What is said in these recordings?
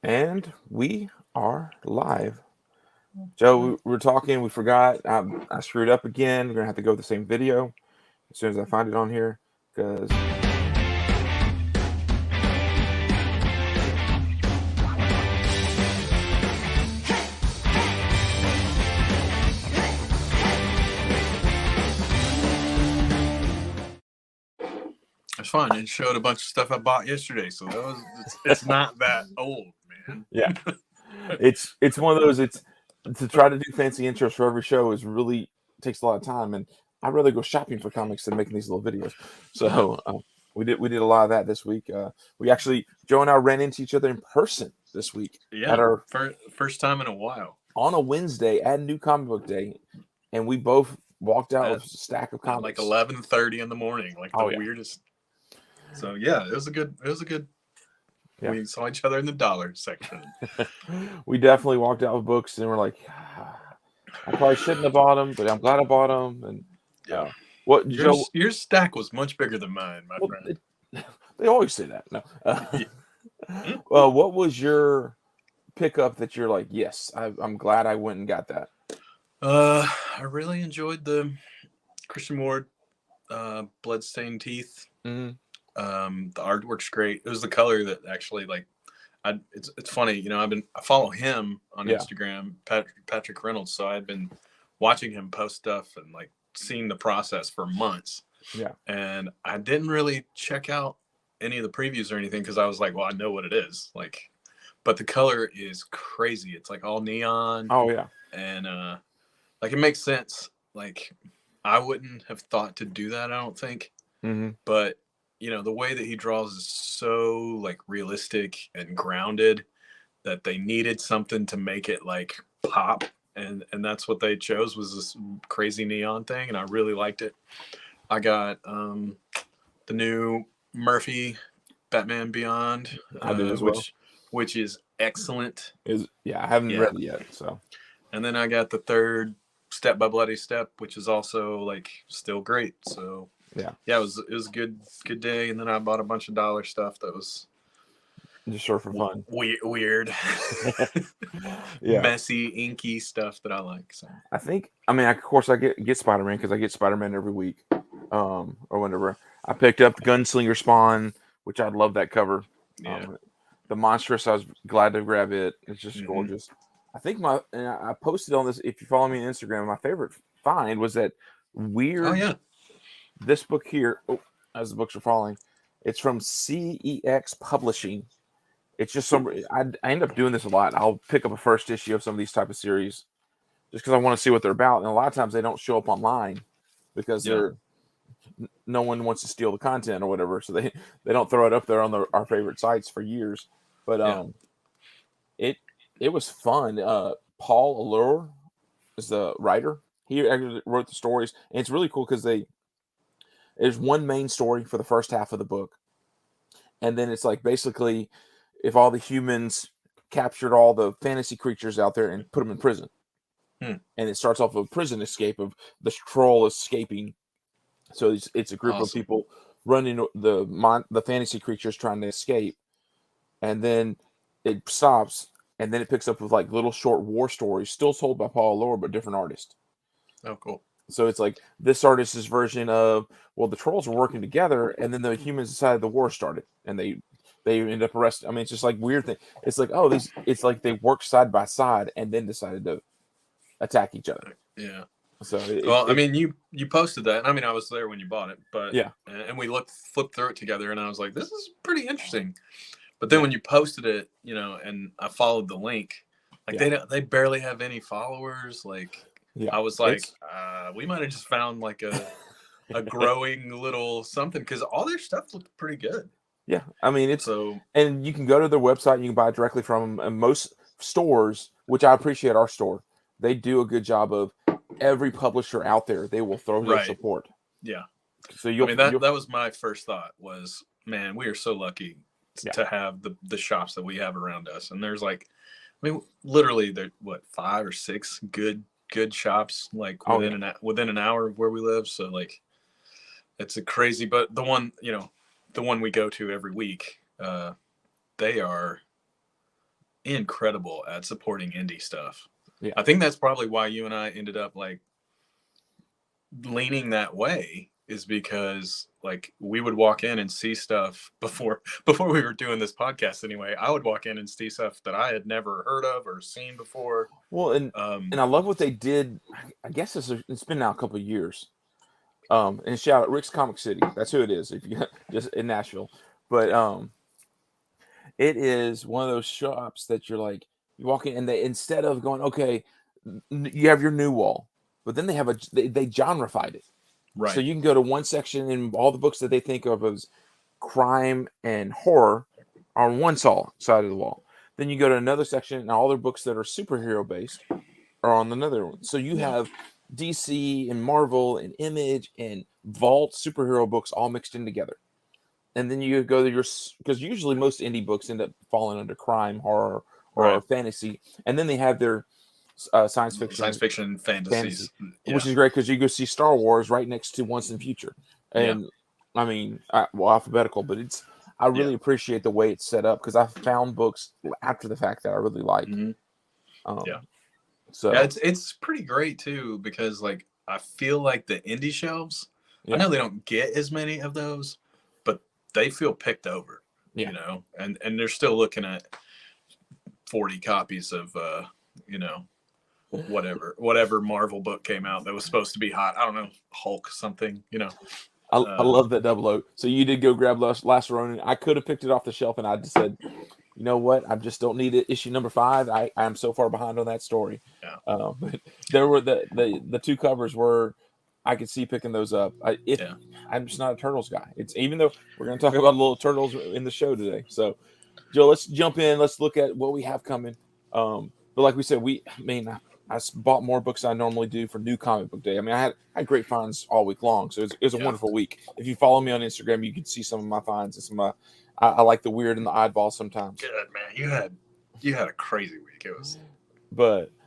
And we are live. Joe, we were talking, we forgot. I screwed up again. We're going to have to go with the same video as soon as I find it on here. Because, It's fine. It showed a bunch of stuff I bought yesterday, so it's not that old, man. yeah, it's one of those, it's to try to do fancy intros for every show is really takes a lot of time. And I'd rather go shopping for comics than making these little videos. So, we did a lot of that this week. We actually, Joe and I ran into each other in person this week at Yeah, our first time in a while. on a Wednesday at New Comic Book Day, and we both walked out At, with a stack of at like comics. 11:30 in the morning, like the Oh yeah, weirdest. So yeah, it was a good. yeah. We saw each other in the dollar section. We definitely walked out with books, and we're like, I probably shouldn't have bought them, but I'm glad I bought them. And Yeah, what, Joe? your stack was much bigger than mine, my Well, friend. they always say that. No. Yeah. Well, what was your pickup that you're like, yes, I'm glad I went and got that? I really enjoyed the Christian Ward, Bloodstained Teeth. Mm-hmm. The artwork's great. It was the color that actually it's funny, I follow him on Yeah. Instagram, Patrick Reynolds. So I've been watching him post stuff and like seeing the process for months. Yeah. And I didn't really check out any of the previews or anything because I was like, well, I know what it is. Like, but the color is crazy. It's like all neon Oh yeah. and like it makes sense. Like I wouldn't have thought to do that, I don't think. Mm-hmm. But the way that he draws is so like realistic and grounded that they needed something to make it like pop, and that's what they chose was this crazy neon thing, and I really liked it. I got the new Murphy Batman Beyond, I did as well. which is excellent. I haven't Yeah. read it yet, so. And then I got the third Step by Bloody Step, which is also like still great. So Yeah, it was a good day. And then I bought a bunch of dollar stuff that was just sort of for fun. weird, Yeah, messy, inky stuff that I like. So I mean, of course, I get Spider Man because I get Spider Man every week, or whenever. I picked up the Gunslinger Spawn, which I love that cover. yeah, The Monstrous, I was glad to grab it. It's just Mhm. gorgeous. I think and I posted on this. If you follow me on Instagram, my favorite find was that weird. Oh yeah, This book here, as the books are falling, it's from CEX Publishing. It's just I end up doing this a lot. I'll pick up a first issue of some of these type of series just because I want to see what they're about. And a lot of times they don't show up online because no one wants to steal the content or whatever, so they don't throw it up there on our favorite sites for years. But it was fun. Paul Allure is the writer. He actually wrote the stories, and it's really cool because there's one main story for the first half of the book, and then it's like basically if all the humans captured all the fantasy creatures out there and put them in prison. And it starts off with a prison escape of the troll escaping. So it's a group of people running the fantasy creatures trying to escape, and then it stops, and then it picks up with like little short war stories, still told by Paul Allure, but different artist. Oh, cool. So it's like this artist's version of, well, the trolls were working together, and then the humans decided the war started, and they end up arrested. I mean, it's just like weird thing. It's like, oh, it's like they worked side by side and then decided to attack each other. Yeah. So I mean, you posted that, and I mean, I was there when you bought it, but yeah, and we flipped through it together, and I was like, this is pretty interesting. But then when you posted it, and I followed the link, like they barely have any followers. Like I was like, we might have just found like a growing little something because all their stuff looked pretty good. Yeah, I mean and you can go to their website and you can buy it directly from them. And most stores, which I appreciate our store, they do a good job of every publisher out there. They will throw their support. Yeah. So that was my first thought was, man, we are so lucky to have the shops that we have around us. And there's like, I mean, literally there 5 or 6 good shops like within an hour of where we live. So like, it's a crazy, but the one we go to every week, they are incredible at supporting indie stuff. Yeah. I think that's probably why you and I ended up like leaning that way, is because like we would walk in and see stuff before we were doing this podcast anyway. I would walk in and see stuff that I had never heard of or seen before. Well, and I love what they did. I guess it's been now a couple of years. And shout out Rick's Comic City. That's who it is. If you just in Nashville, but it is one of those shops that you're like, you walk in and they, instead of going, okay, you have your new wall, but then they have they genrefied it. Right. So you can go to one section and all the books that they think of as crime and horror are on one side of the wall. Then you go to another section and all their books that are superhero based are on another one. So you have DC and Marvel and Image and Vault superhero books all mixed in together. And then you go to because usually most indie books end up falling under crime, horror, or fantasy. And then they have their science fiction, fantasy. Which is great because you go see Star Wars right next to Once and Future. And I mean, alphabetical, but I really appreciate the way it's set up because I found books after the fact that I really like. So it's pretty great too, because like I feel like the indie shelves, I know they don't get as many of those, but they feel picked over, you know, and they're still looking at 40 copies of whatever Marvel book came out that was supposed to be hot. I don't know, Hulk something, you know. I love that 00. So you did go grab Last Ronin. I could have picked it off the shelf and I just said, you know what? I just don't need it. Issue number 5. I'm so far behind on that story. Yeah. But there were the two covers were, I could see picking those up. I'm just not a Turtles guy. It's even though we're going to talk about little Turtles in the show today. So, Joe, let's jump in. Let's look at what we have coming. But like we said, I bought more books than I normally do for New Comic Book Day. I mean, I had great finds all week long, so it was a wonderful week. If you follow me on Instagram, you can see some of my finds and some of my. I like the weird and the oddball sometimes. Good, man. You had a crazy week. It was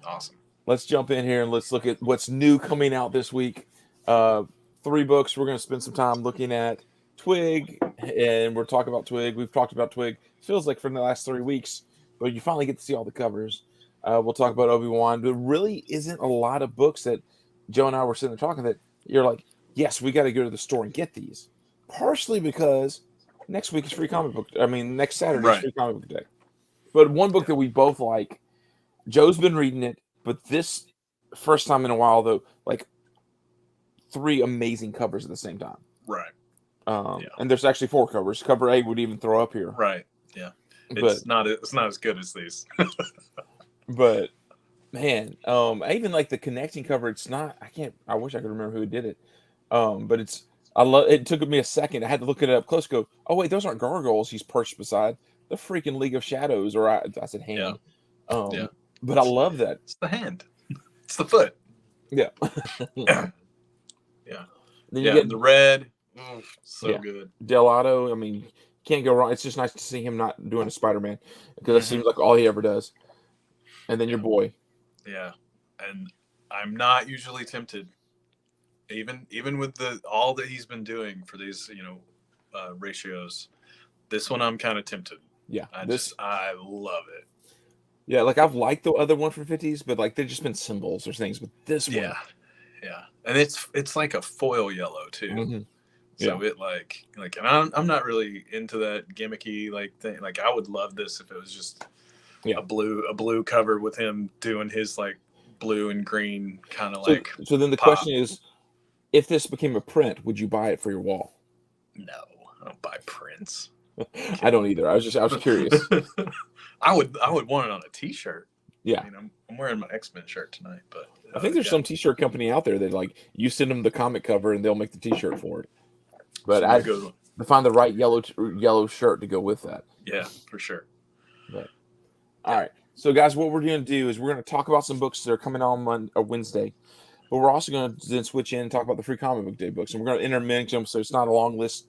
awesome. Let's jump in here and let's look at what's new coming out this week. 3 books. We're going to spend some time looking at Twig, and we're talking about Twig. We've talked about Twig. Feels like for the last 3 weeks, but you finally get to see all the covers. We'll talk about Obi Wan. There really isn't a lot of books that Joe and I were sitting there talking that you're like, yes, we got to go to the store and get these. Partially because next week is free comic book. I mean, next Saturday is free comic book day. But one book that we both like, Joe's been reading it, but this first time in a while though, like 3 amazing covers at the same time. Right. And there's actually 4 covers. Cover A would even throw up here. Right. Yeah. It's not as good as these. But man, I even like the connecting cover. It's not. I wish I could remember who did it. But it's. I love. It took me a second. I had to look it up close. Go. Oh wait, those aren't gargoyles. He's perched beside the freaking League of Shadows. Or I said hand. But I love that. It's the hand. It's the foot. Yeah. Yeah. Then you get the red. Good. Delato. I mean, can't go wrong. It's just nice to see him not doing a Spider-Man because it seems like all he ever does. And then your boy. Yeah. And I'm not usually tempted, even with all that he's been doing for these, ratios. This one I'm kind of tempted. Yeah. I love it. Yeah, like I've liked the other one for 50s, but like they've just been symbols or things. But this one. Yeah. And it's like a foil yellow too. Mm-hmm. So it like and I'm not really into that gimmicky like thing. Like I would love this if it was just a blue cover with him doing his like blue and green kind of like. So then the question is, if this became a print, would you buy it for your wall? No, I don't buy prints. I don't either. I was curious. I would want it on a T-shirt. Yeah, I'm wearing my X-Men shirt tonight, but I think there's some T-shirt company out there that like you send them the comic cover and they'll make the T-shirt for it. But I to find the right yellow shirt to go with that. Yeah, for sure. But all right, so guys, what we're going to do is we're going to talk about some books that are coming on Wednesday, but we're also going to then switch in and talk about the free comic book day books, and we're going to intermix them so it's not a long list.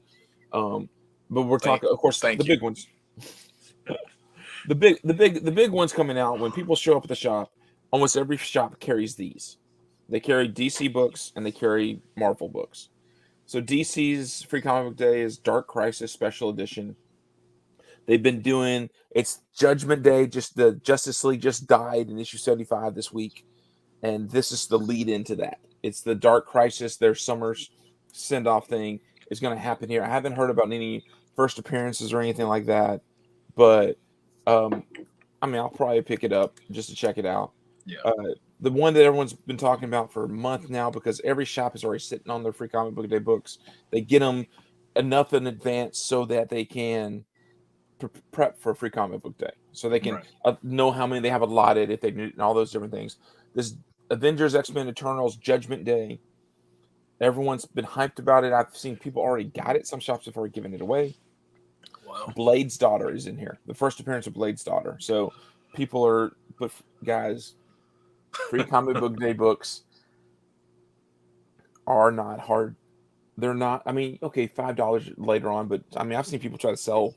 But we're talking, of course, the big ones. The big ones coming out when people show up at the shop. Almost every shop carries these. They carry DC books and they carry Marvel books. So DC's free comic book day is Dark Crisis Special Edition. They've been doing, it's Judgment Day, just the Justice League just died in issue 75 this week. And this is the lead into that. It's the Dark Crisis, their summer's send-off thing is going to happen here. I haven't heard about any first appearances or anything like that, but I mean, I'll probably pick it up just to check it out. Yeah. The one that everyone's been talking about for a month now, because every shop is already sitting on their free comic book day books. They get them enough in advance so that they can prep for free comic book day, so they can know how many they have allotted if they need, and all those different things. This Avengers, X-Men, Eternals, Judgment Day. Everyone's been hyped about it. I've seen people already got it. Some shops have already given it away. Wow. Blade's daughter is in here. The first appearance of Blade's daughter. So people are, but guys, free comic book day books are not hard. They're not. I mean, okay, $5 later on, but I mean, I've seen people try to sell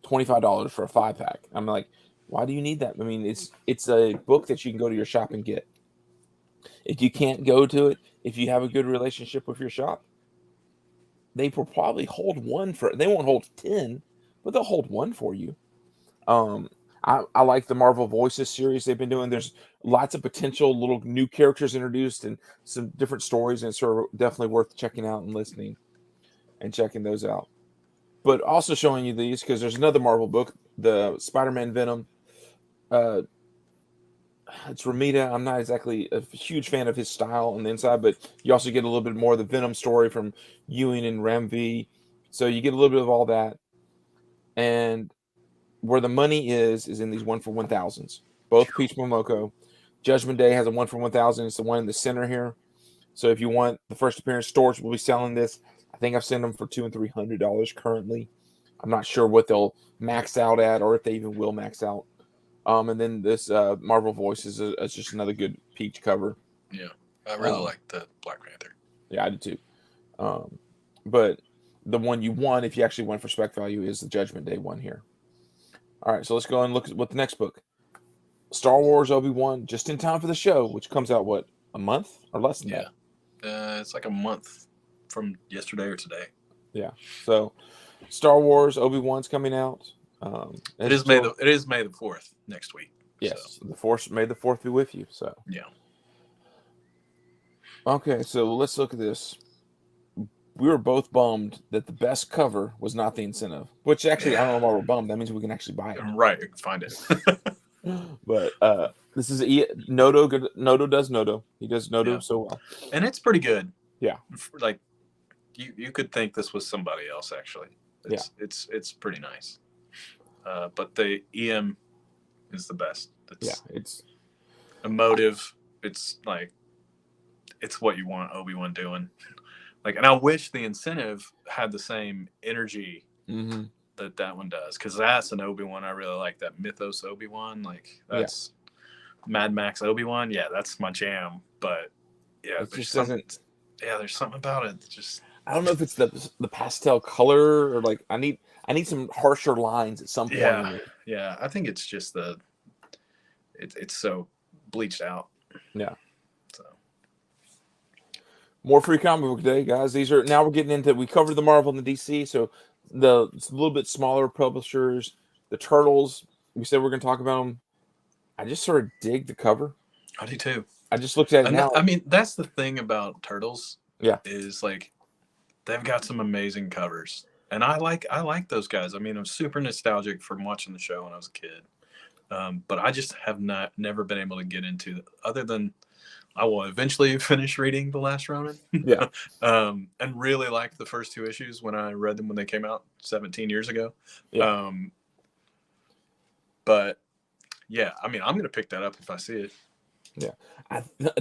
$25 for a 5-pack. I'm like, why do you need that? I mean, it's a book that you can go to your shop and get. If you can't go to it, if you have a good relationship with your shop, they will probably hold one for. They won't hold 10, but they'll hold one for you. I like the Marvel Voices series they've been doing. There's lots of potential little new characters introduced and some different stories, and it's sort of definitely worth checking out and listening and checking those out. But also showing you these because there's another Marvel book, the Spider-Man Venom. It's Romita. I'm not exactly a huge fan of his style on the inside, but you also get a little bit more of the Venom story from Ewing and Ramvi. So you get a little bit of all that. And where the money is in these 1-for-1000s. Both Peach Momoko. Judgment Day has a 1-for-1000. It's the one in the center here. So if you want the first appearance, stores will be selling this. I think I've seen them for $200 and $300 currently. I'm not sure what they'll max out at or if they even will max out. And then this Marvel Voices is just another good Peach cover. Yeah, I really like the Black Panther. Yeah, I do too. But the one you want, if you actually went for spec value, is the Judgment Day one here. All right, so let's go and look at what the next book. Star Wars Obi Wan, just in time for the show, which comes out, what, a month or less than that? It's like a month from yesterday or today. Yeah. So Star Wars Obi Wan's coming out. It is May the 4th next week. Yes, so. May the 4th be with you. So yeah. Okay, so let's look at this. We were both bummed that the best cover was not the incentive, which actually, I don't know why we're bummed. That means we can actually buy it. Right, you can find it. But this is Noto. Noto does Noto. He does Noto so well. And it's pretty good. Yeah. Like, you could think this was somebody else, actually. It's pretty nice. But the EM is the best. It's emotive. It's like, it's what you want Obi-Wan doing. Like, and I wish the incentive had the same energy that one does, because that's an Obi-Wan I really like. That Mythos Obi-Wan, like that's Mad Max Obi-Wan. Yeah, that's my jam. But it just doesn't. Yeah, there's something about it that just. I don't know if it's the pastel color or like I need some harsher lines at some point. Yeah. I think it's just it's so bleached out. Yeah. So. More free comic book day, guys. Now we're getting into, we covered the Marvel and the DC, so it's a little bit smaller publishers. The Turtles, we said we're going to talk about them. I just sort of dig the cover. I do too. I just looked at it now. I mean, that's the thing about Turtles. Yeah. Is like they've got some amazing covers, and I like those guys. I mean, I'm super nostalgic from watching the show when I was a kid, but I just have never been able to get into, other than. I will eventually finish reading The Last Ronin. Yeah. And really like the first 2 issues when I read them when they came out 17 years ago. Yeah. But yeah, I mean, I'm going to pick that up if I see it. Yeah.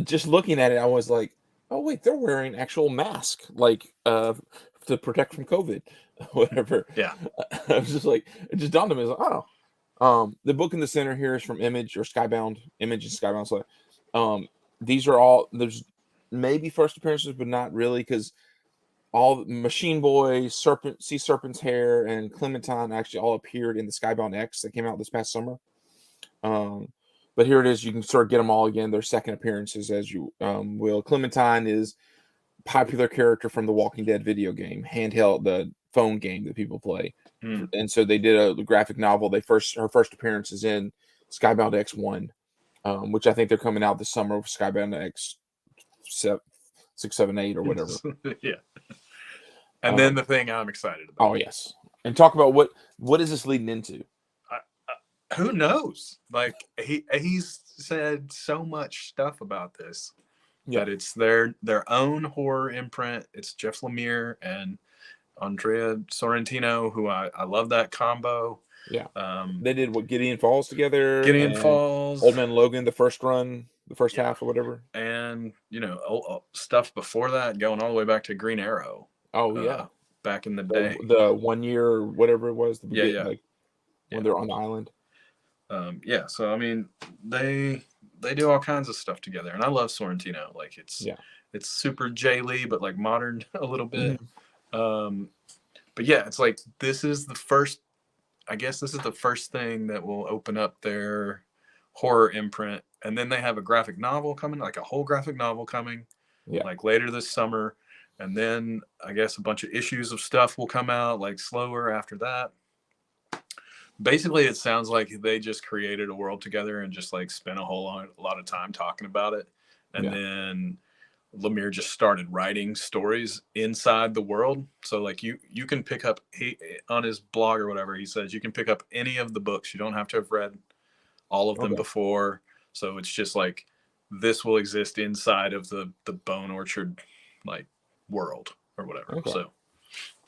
Just looking at it, I was like, oh, wait, they're wearing actual mask, like to protect from COVID, whatever. Yeah. I was just like, it just dawned on me. I was like, oh. The book in the center here is from Image or Skybound. Image and Skybound. So, these are all, there's maybe first appearances, but not really, because all Machine Boy, Sea Serpent's Hair, and Clementine actually all appeared in the Skybound X that came out this past summer. But here it is. You can sort of get them all again. Their second appearances, as you will. Clementine is a popular character from the Walking Dead video game, handheld, the phone game that people play. and so they did a graphic novel. Her first appearance is in Skybound X1, which I think they're coming out this summer with Skybound X 678 or whatever. Yeah. And then the thing I'm excited about. Oh yes, and talk about what is this leading into? Who knows? Like he's said so much stuff about this that it's their own horror imprint. It's Jeff Lemire and Andrea Sorrentino, who I love that combo. Yeah, they did Gideon Falls together. Gideon Falls, Old Man Logan, the first run, the first half or whatever, and stuff before that, going all the way back to Green Arrow. Oh yeah, back in the day, the 1 year whatever it was. When they're on the island. So I mean, they do all kinds of stuff together, and I love Sorrentino. Like it's super Jay Lee, but like modern a little bit. But yeah, it's like this is the first thing that will open up their horror imprint, and then they have a graphic novel coming, like a whole graphic novel coming, like later this summer, and then I guess a bunch of issues of stuff will come out like slower after that. Basically, it sounds like they just created a world together and just like spent a lot of time talking about it. And then Lemire just started writing stories inside the world. So like you can pick up on his blog or whatever, he says you can pick up any of the books. You don't have to have read all of them before. So it's just like this will exist inside of the Bone Orchard like world or whatever. Okay. So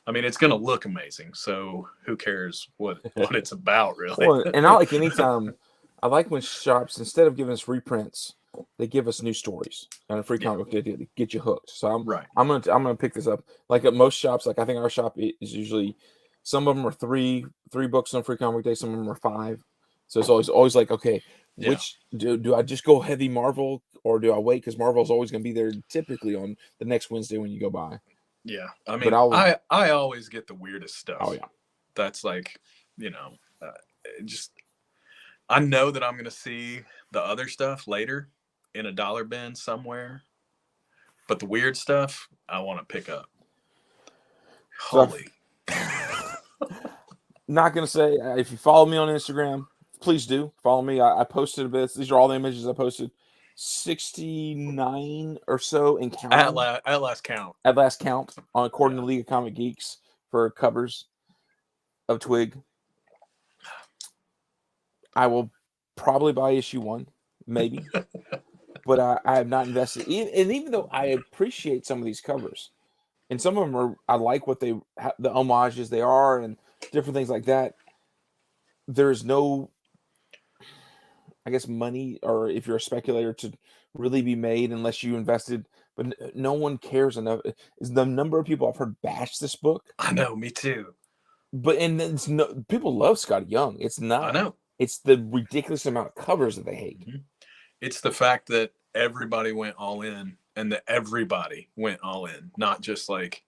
I mean, it's going to look amazing. So who cares what it's about, really? Well, and I like when shops, instead of giving us reprints, they give us new stories and a free comic book to get you hooked. So I'm gonna pick this up. Like at most shops, like I think our shop is usually, some of them are three books on free comic day, some of them are 5. So it's always like, okay, which do I just go heavy Marvel or do I wait, because Marvel's always going to be there typically on the next Wednesday when you go by. Yeah, I mean, I always get the weirdest stuff. Oh yeah, that's like, I know that I'm going to see the other stuff later in a dollar bin somewhere, but the weird stuff I want to pick up. Holy. Not going to say, if you follow me on Instagram, please do follow me. I posted a bit. These are all the images I posted. 69 or so in count. At last count. According to League of Comic Geeks, for covers of Twig. I will probably buy issue 1, maybe. But I have not invested. And even though I appreciate some of these covers, and some of them I like what the homages they are and different things like that, there's no, I guess, money, or if you're a speculator, to really be made unless you invested. But no one cares enough. Is the number of people I've heard bash this book? I know, me too. But people love Scott Young. It's not. I know. It's the ridiculous amount of covers that they hate. Mm-hmm. It's the fact that everybody went all in, and that everybody went all in, not just like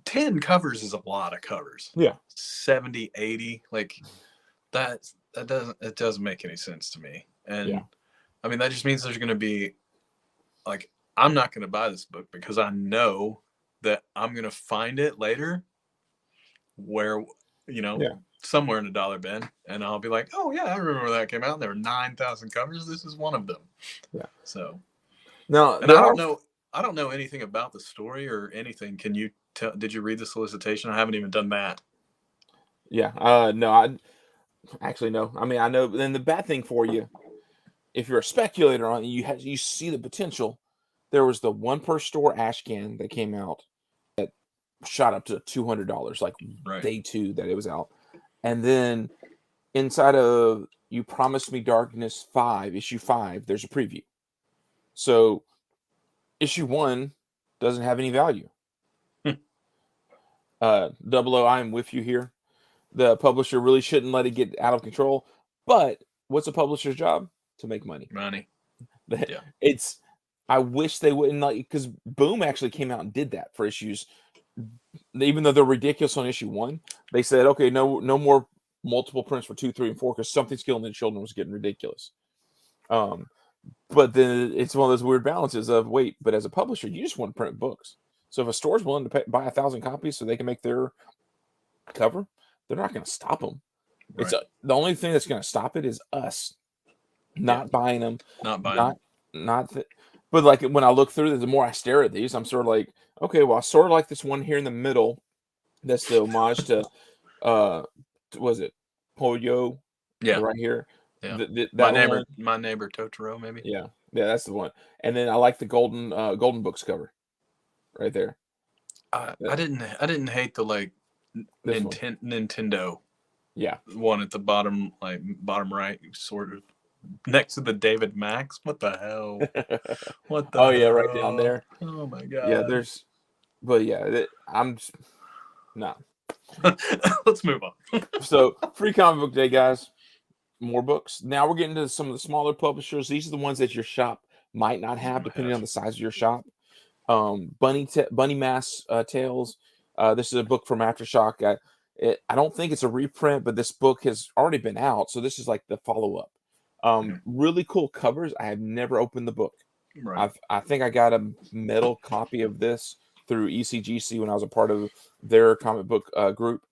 10 covers is a lot of covers. Yeah, 70, 80, like that. It doesn't make any sense to me. And I mean, that just means there's going to be, like, I'm not going to buy this book because I know that I'm going to find it later where, somewhere in a dollar bin, and I'll be like, oh yeah, I remember that came out. There were 9,000 covers. This is one of them. Yeah. So no, and I don't know anything about the story or anything. Can you tell? Did you read the solicitation? I haven't even done that. Yeah. No, actually, no. I mean, I know. Then the bad thing for you, if you're a speculator on it, you see the potential. There was the one per store ash can that came out that shot up to $200, like day 2 that it was out, and then inside of You Promised Me Darkness 5, issue 5, there's a preview. So issue 1 doesn't have any value. Double O, I am with you here. The publisher really shouldn't let it get out of control. But what's a publisher's job? To make money. Yeah. I wish they wouldn't, because Boom actually came out and did that for issues. Even though they're ridiculous on issue 1, they said, okay, no more multiple prints for 2, 3, and 4, because Something's Killing the Children was getting ridiculous. But then it's one of those weird balances of, wait, but as a publisher, you just want to print books. So if a store's willing to buy 1,000 copies so they can make their cover, they're not going to stop them. Right. It's the only thing that's going to stop it is us not buying them, Not buying but like when I look through, the more I stare at these, I'm sort of like, okay, well, I sort of like this one here in the middle. That's the homage to, was it Pollo? Yeah. Right here. Yeah. That my neighbor Totoro, maybe. Yeah, that's the one. And then I like the golden books cover, right there. I didn't hate the like Nintendo. Yeah. One at the bottom, like bottom right, sort of next to the David Max. What the hell? What the? Oh yeah, right down there. Oh my god. Yeah, I'm just, no. Let's move on. So free comic book day, guys. More books. Now we're getting to some of the smaller publishers. These are the ones that your shop might not have, depending on the size of your shop. Bunny Mass Tales. This is a book from Aftershock. I don't think it's a reprint, but this book has already been out, so this is like the follow-up. Really cool covers. I have never opened the book. Right. I think I got a metal copy of this through ECGC when I was a part of their comic book group.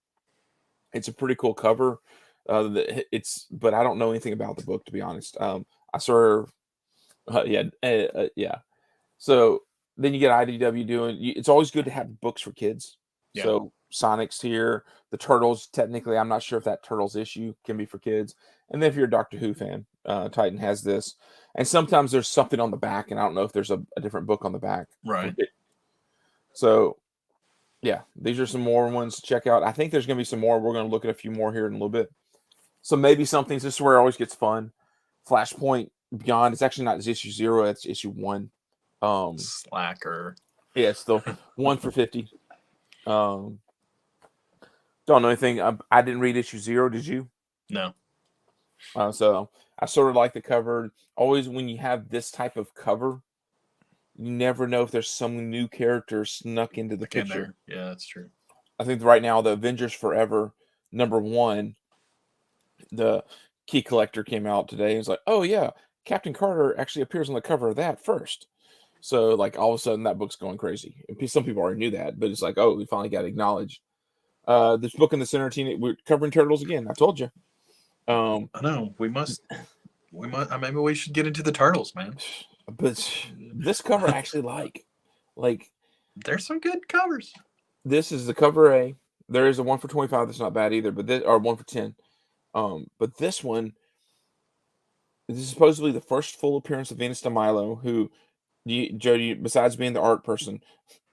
It's a pretty cool cover. But I don't know anything about the book, to be honest. I sort of, yeah. So then you get IDW doing. It's always good to have books for kids. Yeah. So Sonic's here. The Turtles, technically, I'm not sure if that Turtles issue can be for kids. And then if you're a Doctor Who fan, Titan has this. And sometimes there's something on the back, and I don't know if there's a different book on the back. Right. So, yeah, these are some more ones to check out. I think there's going to be some more. We're going to look at a few more here in a little bit. So maybe something. This is where it always gets fun. Flashpoint Beyond. It's actually not issue 0. It's issue 1. Slacker. Yeah, it's still 1 for 50. Don't know anything. I didn't read issue 0. Did you? No. So I sort of like the cover. Always when you have this type of cover, you never know if there's some new character snuck into the picture. Yeah, that's true. I think right now the Avengers Forever #1, the key collector came out today. It's like, oh yeah, Captain Carter actually appears on the cover of that first. So like all of a sudden that book's going crazy. And some people already knew that, but it's like, oh, we finally got acknowledged. This book in the center, we're covering Turtles again. I told you. I know we must. Maybe we should get into the Turtles, man. But this cover I actually like. There's some good covers. This is the cover A. There is a 1 for 25 that's not bad either, but this, or 1 for 10. But this one, this is supposedly the first full appearance of Venus de Milo, who, Joe, besides being the art person,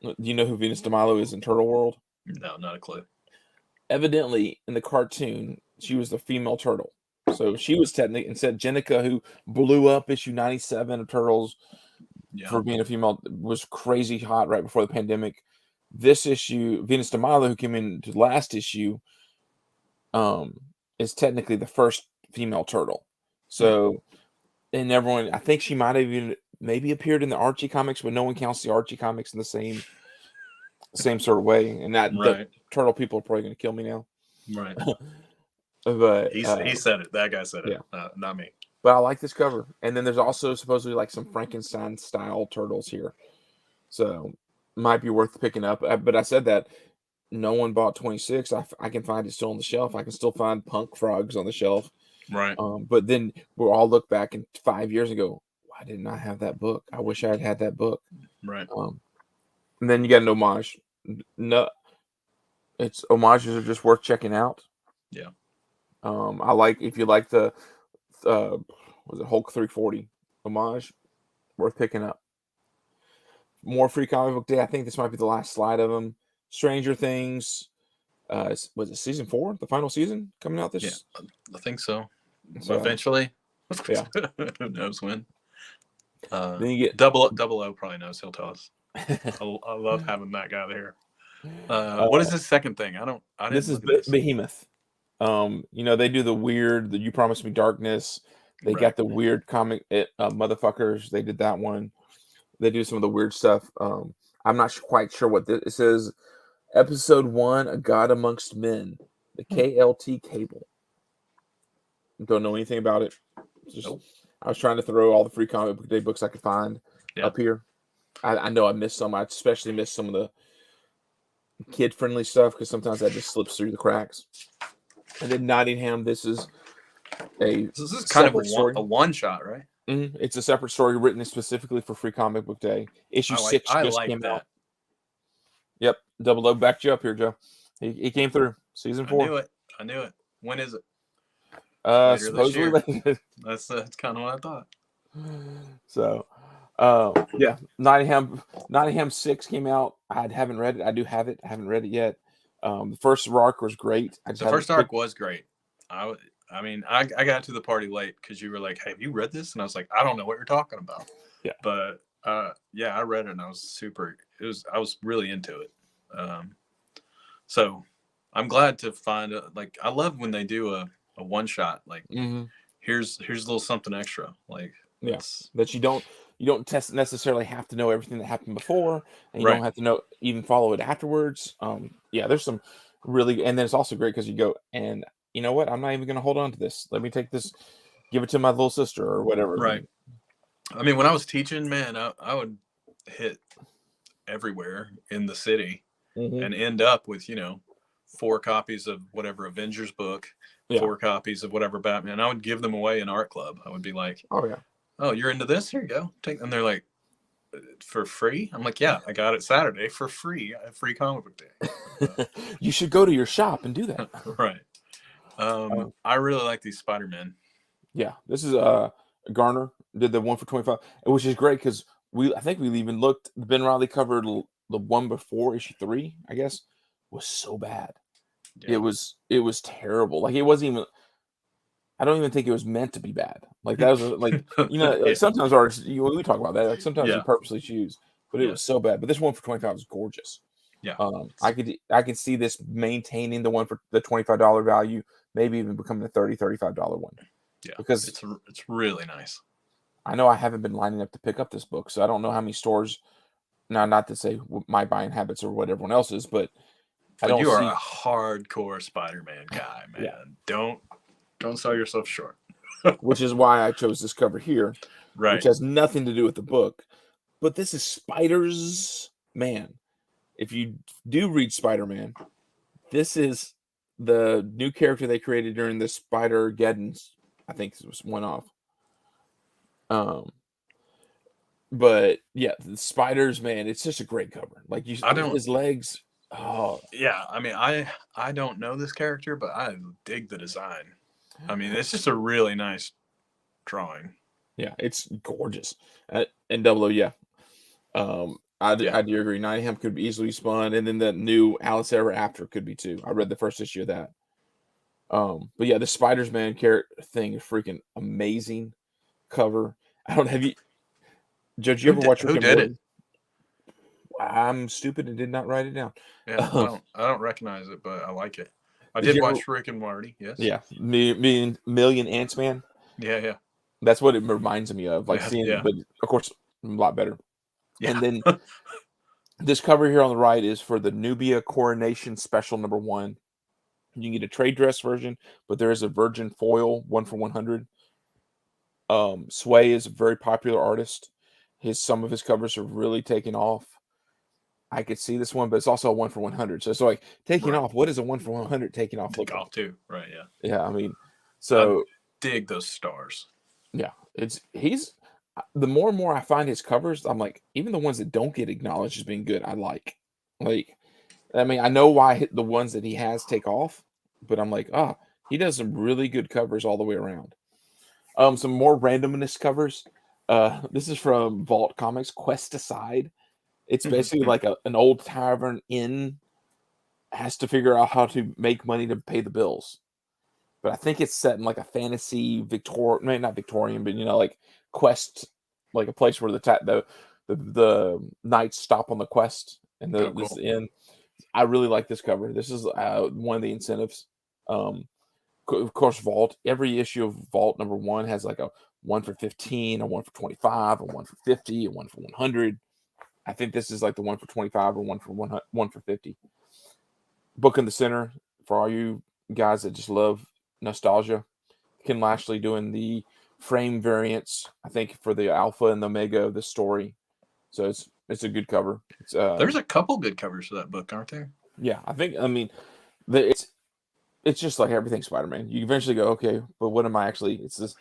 do you know who Venus de Milo is in Turtle World? No, not a clue. Evidently, in the cartoon, she was the female turtle. So she was technically, instead Jenica, who blew up issue 97 of Turtles for being a female, was crazy hot right before the pandemic. This issue, Venus de Milo, who came into the last issue, is technically the first female turtle. So, and everyone, I think she might have even maybe appeared in the Archie comics, but no one counts the Archie comics in the same sort of way. And that the turtle people are probably going to kill me now. Right. But he said it. That guy said it. Yeah. Not me. But I like this cover. And then there's also supposedly like some Frankenstein style turtles here. So might be worth picking up. But I said that no one bought 26. I can find it still on the shelf. I can still find Punk Frogs on the shelf. Right. But then we'll all look back in 5 years and go, why didn't I have that book? I wish I had had that book. Right. And then you got an homage. No, it's homages are just worth checking out. Yeah. I like, if you like the was it Hulk 340 homage, worth picking up. More free comic book day. I think this might be the last slide of them. Stranger Things. Was it season 4? The final season coming out this? Yeah, I think so. Eventually. Yeah. Who knows when? Then you get Double O probably knows. He'll tell us. I love having that guy there. What is this second thing? This is Behemoth. They do the weird, the You Promised Me Darkness. They got the weird comic motherfuckers. They did that one. They do some of the weird stuff. I'm not quite sure what this is. Episode 1, A God Amongst Men, the KLT cable. Don't know anything about it. I was trying to throw all the free comic book day books I could find up here. I know I missed some. I especially missed some of kid-friendly stuff because sometimes that just slips through the cracks. And then Nottingham, this is This is kind of separate story. a one shot, right? It's a separate story written specifically for Free Comic Book Day. Issue 6 just came out. Yep, Double O backed you up here, Joe. He came through. Season 4. I knew it. When is it? Supposedly. That's kind of what I thought. So, yeah, Nottingham 6 came out. I haven't read it. I do have it. I haven't read it yet. The first arc was great. The first arc was great. I mean, I got to the party late because you were like, "Hey, have you read this?" And I was like, "I don't know what you're talking about." Yeah. But yeah, I read it and I was I was really into it. So I'm glad to find like I love when they do a one shot. Like here's a little something extra. Like that you don't necessarily have to know everything that happened before, and you don't have to even follow it afterwards. There's some really, and then it's also great because you go and you know what, I'm not even going to hold on to this. Let me take this, give it to my little sister or whatever. Right. I mean, when I was teaching, man, I would hit everywhere in the city and end up with 4 copies of whatever Avengers book, 4 copies of whatever Batman. I would give them away in art club. I would be like, oh, you're into this? Here you go. Take. And they're like, for free? I'm like, yeah, I got it Saturday for free. Free comic book day. You should go to your shop and do that. Right. I really like these Spider-Men. Yeah, this is Garner did the one for 25, which is great because I think we even looked. Ben Riley covered the one before issue 3, I guess, was so bad. Yeah. It was terrible. Like it wasn't even. I don't even think it was meant to be bad. Like that was like like sometimes artists we talk about that. Like sometimes you purposely choose, but it was so bad. But this one for 25 was gorgeous. Yeah. I could see this maintaining the one for the $25 value, maybe even becoming the $35 one. Yeah. Because it's really nice. I know I haven't been lining up to pick up this book, so I don't know how many stores. Now, not to say my buying habits or what everyone else is, but you are a hardcore Spider-Man guy, man. Yeah. Don't sell yourself short. Which is why I chose this cover here, right? Which has nothing to do with the book, but this is Spider-Man. If you do read Spider-Man, this is the new character they created during the Spider-Geddons. I think it was one off. But yeah, the spiders, man, it's just a great cover. Like his legs. Oh yeah, I mean, I don't know this character, but I dig the design. I mean, it's just a really nice drawing. Yeah, it's gorgeous. And Double O, yeah. I do agree. Nottingham could be easily spun, and then the new Alice Ever After could be too. I read the first issue of that. But yeah, the Spiders-Man character thing is freaking amazing cover. I don't have you, Judge. You ever watch Rick and Morty? Did it? I'm stupid and did not write it down. Yeah, I don't recognize it, but I like it. I did watch Rick and Morty. Yes. Yeah, Million Ants Man. Yeah. That's what it reminds me of. Like seeing, but of course, a lot better. Yeah. And then this cover here on the right is for the Nubia Coronation Special #1. You can get a trade dress version, but there is a virgin foil 1 for 100. Sway is a very popular artist. Some of his covers are really taking off. I could see this one, but it's also a 1 for 100. So it's like taking off. What is a 1 for 100 taking off? Take off too, right? Yeah. Yeah, I mean, so I dig those stars. Yeah, he's the more and more I find his covers, I'm like, even the ones that don't get acknowledged as being good, I like. I mean, I know why the ones that he has take off, but I'm like, he does some really good covers all the way around. Some more randomness covers. This is from Vault Comics, Quest Aside. It's basically like an old tavern inn has to figure out how to make money to pay the bills. But I think it's set in like a fantasy not Victorian, but like quest, like a place where the knights stop on the quest and this inn. I really like this cover. This is one of the incentives. Of course, Vault. Every issue of Vault #1 has like a 1 for 15, a 1 for 25, a 1 for 50, a 1 for 100. I think this is like the 1 for 25 or 1 for 100, 1 for 50. Book in the center for all you guys that just love nostalgia. Ken Lashley doing the frame variants, I think, for the alpha and the omega of the story. So it's a good cover. There's a couple good covers for that book, aren't there? Yeah, I mean, it's just like everything Spider-Man. You eventually go, okay, but what am I actually? It's just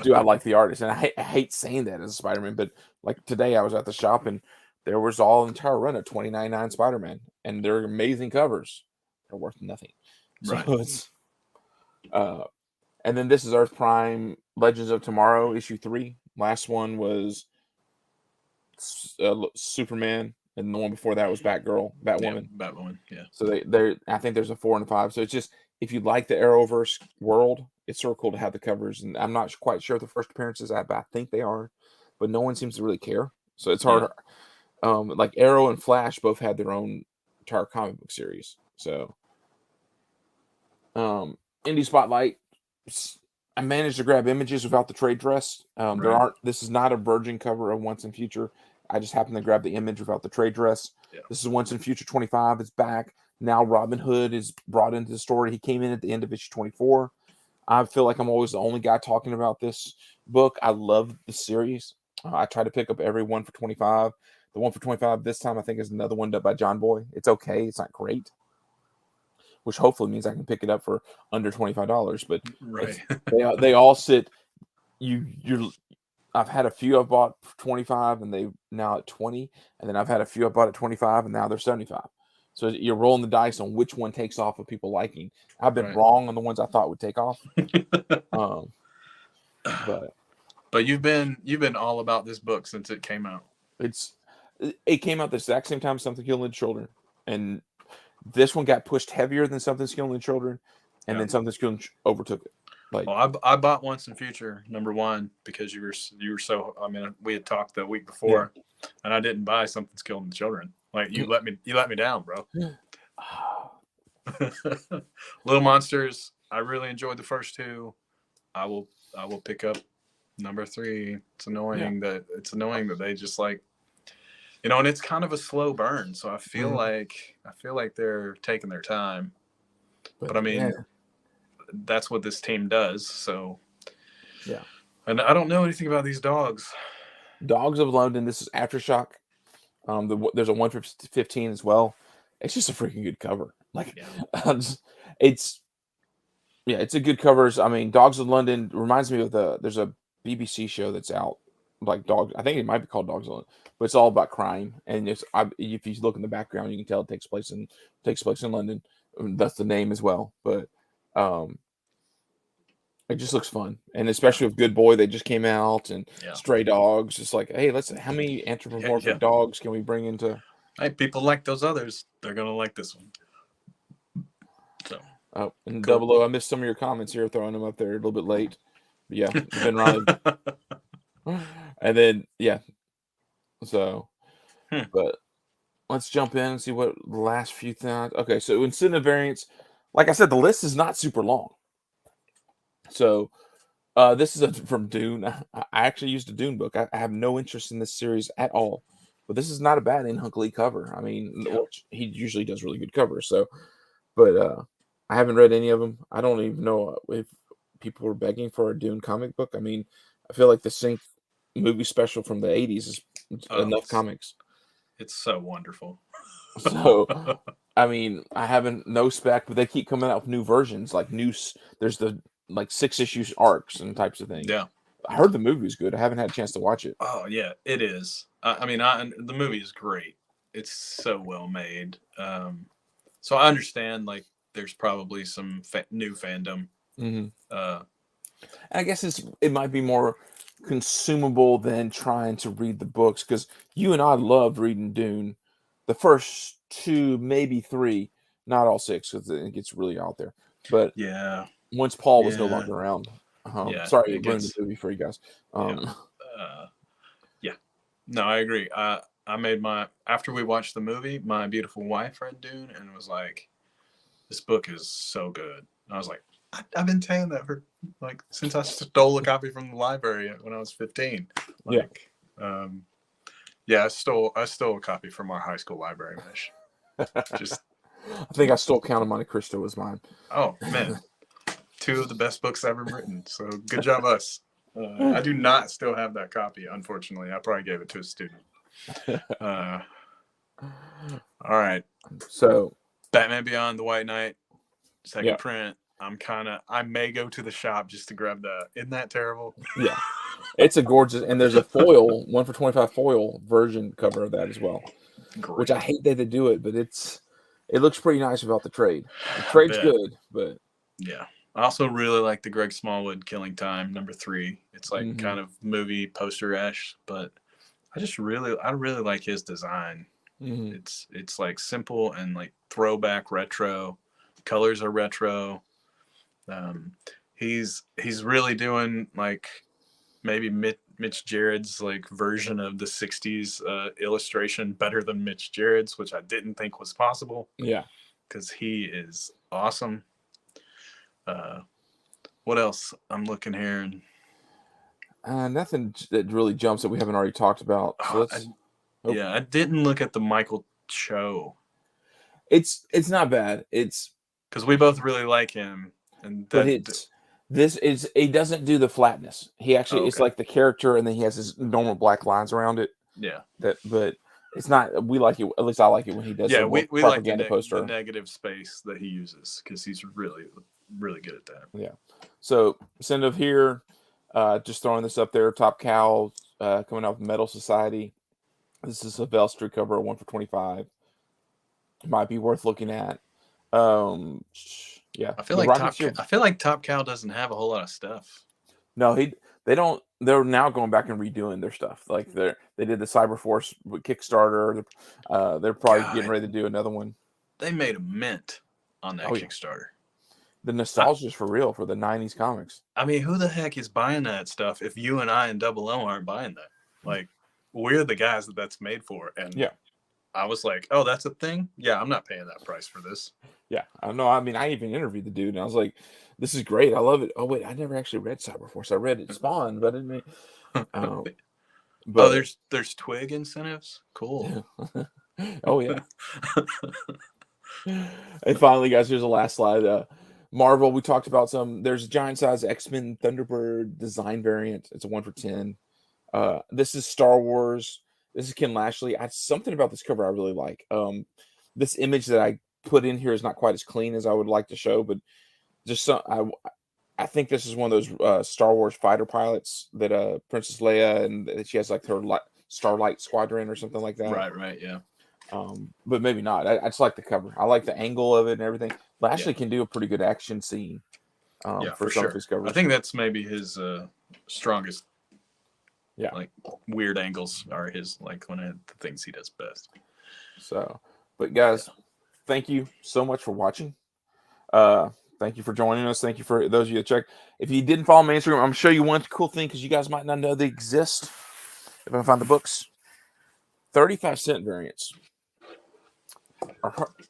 do I like the artist? And I hate saying that as a Spider-Man, but like today I was at the shop and there was all entire run of 2099 Spider-Man, and they're amazing covers. They're worth nothing. So Right. it's uh, and then this is Earth Prime Legends of Tomorrow issue 3. Last one was Superman, and the one before that was Yeah, Batwoman. Batwoman. Yeah. So they I think there's a 4 and a 5. So it's just if you like the Arrowverse world, it's sort of cool to have the covers. And I'm not quite sure if the first appearances but I think they are, but no one seems to really care. So it's hard. Yeah. Like Arrow and Flash both had their own entire comic book series. So Indie Spotlight, I managed to grab images without the trade dress. There Right. aren't. This is not a Virgin cover of Once in Future. I just happened to grab the image without the trade dress. Yeah. This is Once in Future 25. It's back now. Robin Hood is brought into the story. He came in at the end of issue 24. I feel like I'm always the only guy talking about this book. I love the series. I try to pick up every one for 25. The one for 25 this time I think is another one done by John Boy. It's okay. It's not great, which hopefully means I can pick it up for under $25. But Right. they all sit. You're. I've had a few I bought for 25 and they now at 20, and then I've had a few I bought at 25 and now they're 75. So you're rolling the dice on which one takes off of people liking. I've been Right. wrong on the ones I thought would take off. But you've been all about this book since it came out. it came out the exact same time Something Killing the Children, and this one got pushed heavier than Something's Killing the Children, and then Something's Killing overtook it. Like, well, I bought Once in Future #1 because you were so. I mean, we had talked the week before, and I didn't buy Something's Killing the Children. Like you let me down, bro. Little Monsters. I really enjoyed the first 2. I will pick up #3. It's annoying that they just like, and it's kind of a slow burn. So I feel like they're taking their time. But I mean, that's what this team does. So yeah. And I don't know anything about these dogs. Dogs of London. This is Aftershock. There's a 1/15 as well. It's just a freaking good cover. Like, it's a good cover. I mean, Dogs of London reminds me of there's a BBC show that's out, like Dogs. I think it might be called Dogs of London, but it's all about crime. And if you look in the background, you can tell it takes place in London. That's the name as well. But it just looks fun, and especially with Good Boy, they just came out, and Stray Dogs. It's like, hey, how many anthropomorphic dogs can we bring into? Hey, people like those others. They're gonna like this one. So, and cool. 00, I missed some of your comments here, throwing them up there a little bit late. But yeah, Ben Riley. And then so, but let's jump in and see what the last few things. Okay, so incentive variants, like I said, the list is not super long. So this is from Dune. I actually used a Dune book. I have no interest in this series at all, but this is not a bad Inhunk Lee cover. I mean, he usually does really good covers. So, but I haven't read any of them. I don't even know if people were begging for a Dune comic book. I mean, I feel like the Sync movie special from the 80s is enough comics. It's so wonderful. So, I mean, I haven't no spec, but they keep coming out with new versions. Like there's the 6-issue arcs and types of things. Yeah, I heard the movie was good. I haven't had a chance to watch it. Oh yeah, it is. The movie is great. It's so well made. So I understand there's probably some new fandom. I guess it might be more consumable than trying to read the books, because you and I loved reading Dune, the first 2, maybe 3, not all 6, because it gets really out there. But once Paul was no longer around, sorry to ruin the movie for you guys. No, I agree. I made after we watched the movie, my beautiful wife read Dune and was like, "This book is so good." And I was like, "I've been saying that for since I stole a copy from the library when I was 15." I stole a copy from our high school library, Mish. I think I stole Count of Monte Cristo as mine. Oh man, 2 of the best books ever written. So good job, us. I do not still have that copy, unfortunately. I probably gave it to a student. All right. So Batman Beyond, the White Knight, second Yeah. print. I may go to the shop just to grab that. Isn't that terrible? Yeah. It's a gorgeous, and there's a foil, 1 for 25 foil version cover of that as well. Great. Which I hate that they do it, but it looks pretty nice without the trade. The I trade's bet. good, but Yeah. I also really like the Greg Smallwood Killing Time #3. It's like kind of movie poster-ish, but I really like his design. It's like simple and like throwback retro. Colors are retro. He's really doing like maybe Mitch Jared's like version of the 60s illustration better than Mitch Jared's, which I didn't think was possible. Yeah. Because he is awesome. What else? I'm looking here and nothing that really jumps that we haven't already talked about. So I didn't look at the Michael Cho. It's not bad. It's because we both really like him, and it doesn't do the flatness. He actually it's like the character, and then he has his normal black lines around it. Yeah. But it's not. We like it. At least I like it when he does. Yeah, we like the negative space that he uses because he's really, really good at that. Yeah. So send of here, just throwing this up there. Top Cow coming out with Metal Society. This is a Velstry cover, 1 for 25. Might be worth looking at. Yeah. I feel like Top Cow doesn't have a whole lot of stuff. No, they don't. They're now going back and redoing their stuff. Like they did the Cyberforce Kickstarter. They're probably getting ready to do another one. They made a mint on that Kickstarter. The nostalgia is for real for the 90s comics. I mean, who the heck is buying that stuff if you and I and Double O aren't buying that? Like, we're the guys that's made for. And yeah, I was like, oh, that's a thing? Yeah, I'm not paying that price for this. Yeah, I know. I mean, I even interviewed the dude, and I was like, this is great. I love it. Oh, wait, I never actually read Cyberforce. I read it Spawn, but I didn't. There's Twig incentives? Cool. Oh, yeah. And finally, guys, here's the last slide. Marvel, we talked about some. There's a giant size X-Men Thunderbird design variant. It's a 1 for 10. This is Star Wars. This is Ken Lashley. Something about this cover I really like. This image that I put in here is not quite as clean as I would like to show, but just I think this is one of those Star Wars fighter pilots that Princess Leia, and she has like her Starlight Squadron or something like that. Right, yeah. But maybe not. I just like the cover. I like the angle of it and everything. Lashley can do a pretty good action scene for some of his covers. I think that's maybe his strongest. Yeah, like weird angles are his like one of the things he does best. So, but guys, thank you so much for watching. Thank you for joining us. Thank you for those of you that check. If you didn't follow me on Instagram, I'm gonna show you one cool thing because you guys might not know they exist. If I can find the books, 35-cent variants.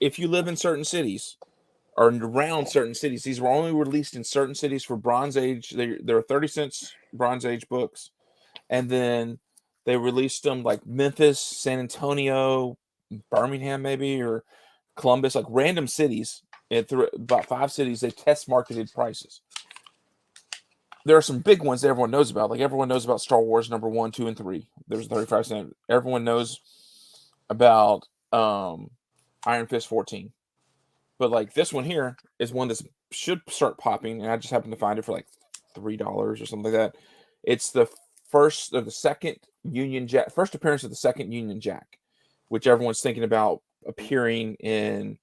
If you live in certain cities or around certain cities, these were only released in certain cities for Bronze Age. There are 30 cents Bronze Age books, and then they released them like Memphis, San Antonio, Birmingham, maybe, or Columbus, like random cities. And through about 5 cities, they test marketed prices. There are some big ones that everyone knows about. Like everyone knows about Star Wars #1, 2, and 3. There's 35 cents. Everyone knows about Iron Fist 14. But like this one here is one that should start popping, and I just happened to find it for like $3 or something like that. It's the first of the second Union Jack, first appearance of the second Union Jack, which everyone's thinking about appearing in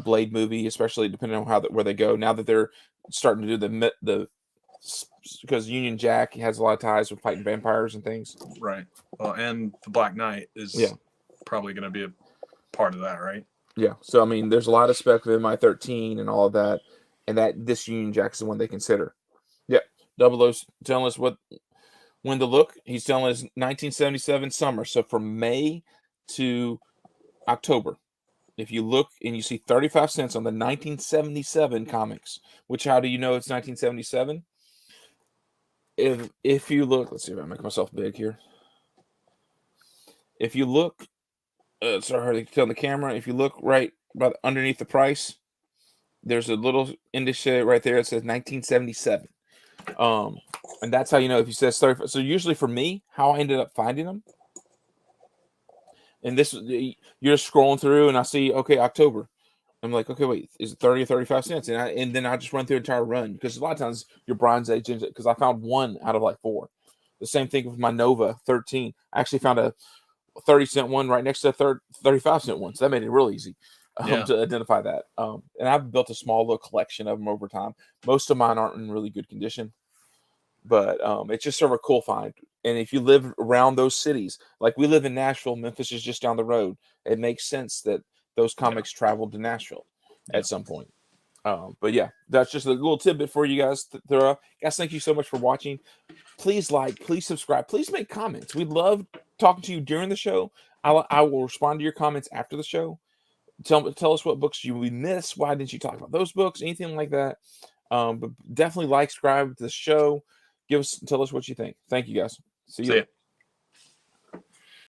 Blade movie, especially depending on where they go. Now that they're starting to do the because Union Jack has a lot of ties with fighting vampires and things. Right. Well, and the Black Knight is probably going to be a part of that, right? Yeah. So I mean, there's a lot of spec of MI13 and all of that, and that this Union Jack is the one they consider. Yeah. Double O's telling us when to look. He's telling us 1977 summer. So from May to October. If you look and you see 35 cents on the 1977 comics, which how do you know it's 1977? If you look, let's see if I make myself big here. If you look, sorry to tell the camera. If you look right about underneath the price, there's a little indicia right there. It says 1977. And that's how you know if you says 35. So usually for me, how I ended up finding them. And this, you're just scrolling through, and I see, okay, October. I'm like, okay, wait, is it 30 or 35 cents? And then I just run through the entire run because a lot of times your Bronze Age, because I found one out of like 4. The same thing with my Nova 13. I actually found a 30-cent one right next to a 35-cent one. So that made it real easy to identify that. And I've built a small little collection of them over time. Most of mine aren't in really good condition, but it's just sort of a cool find. And if you live around those cities, like we live in Nashville, Memphis is just down the road. It makes sense that those comics traveled to Nashville at some point. But yeah, that's just a little tidbit for you guys. Guys, thank you so much for watching. Please like, please subscribe, please make comments. We love talking to you during the show. I will respond to your comments after the show. Tell us what books we miss. Why didn't you talk about those books? Anything like that. But definitely like, subscribe to the show. Tell us what you think. Thank you guys. See you.